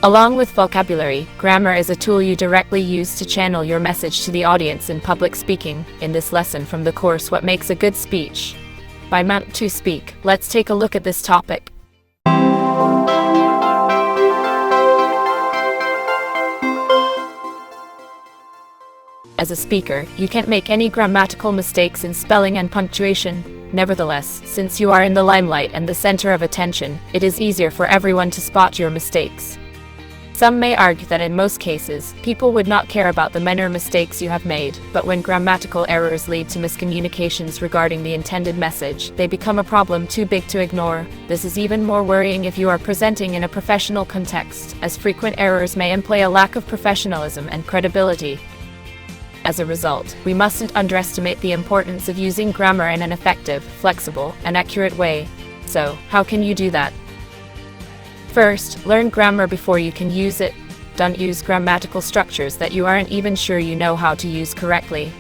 Along with vocabulary, grammar is a tool you directly use to channel your message to the audience in public speaking. In this lesson from the course What Makes a Good Speech by Mount2 Speak, let's take a look at this topic. As a speaker, you can't make any grammatical mistakes in spelling and punctuation. Nevertheless, since you are in the limelight and the center of attention, it is easier for everyone to spot your mistakes. Some may argue that in most cases, people would not care about the minor mistakes you have made, but when grammatical errors lead to miscommunications regarding the intended message, they become a problem too big to ignore. This is even more worrying if you are presenting in a professional context, as frequent errors may imply a lack of professionalism and credibility. As a result, we mustn't underestimate the importance of using grammar in an effective, flexible, and accurate way. So, how can you do that? First, learn grammar before you can use it. Don't use grammatical structures that you aren't even sure you know how to use correctly.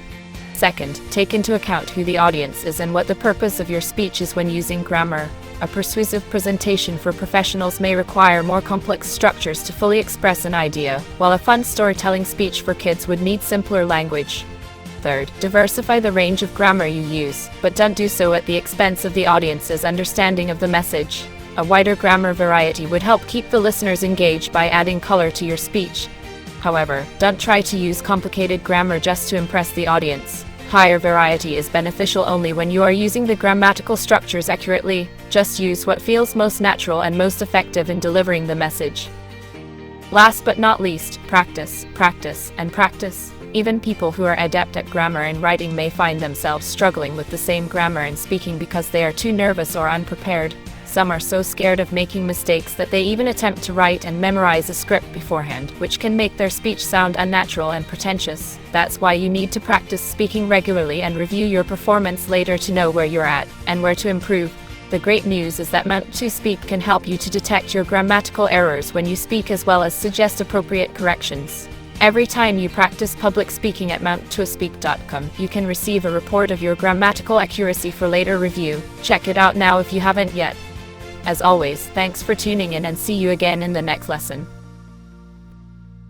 Second, take into account who the audience is and what the purpose of your speech is when using grammar. A persuasive presentation for professionals may require more complex structures to fully express an idea, while a fun storytelling speech for kids would need simpler language. Third, diversify the range of grammar you use, but don't do so at the expense of the audience's understanding of the message. A wider grammar variety would help keep the listeners engaged by adding color to your speech. However, don't try to use complicated grammar just to impress the audience. Higher variety is beneficial only when you are using the grammatical structures accurately. Just use what feels most natural and most effective in delivering the message. Last but not least, practice, practice, and practice. Even people who are adept at grammar and writing may find themselves struggling with the same grammar in speaking because they are too nervous or unprepared. Some are so scared of making mistakes that they even attempt to write and memorize a script beforehand, which can make their speech sound unnatural and pretentious. That's why you need to practice speaking regularly and review your performance later to know where you're at and where to improve. The great news is that Mount2 Speak can help you to detect your grammatical errors when you speak as well as suggest appropriate corrections. Every time you practice public speaking at Mount2Speak.com, you can receive a report of your grammatical accuracy for later review. Check it out now if you haven't yet. As always, thanks for tuning in and see you again in the next lesson.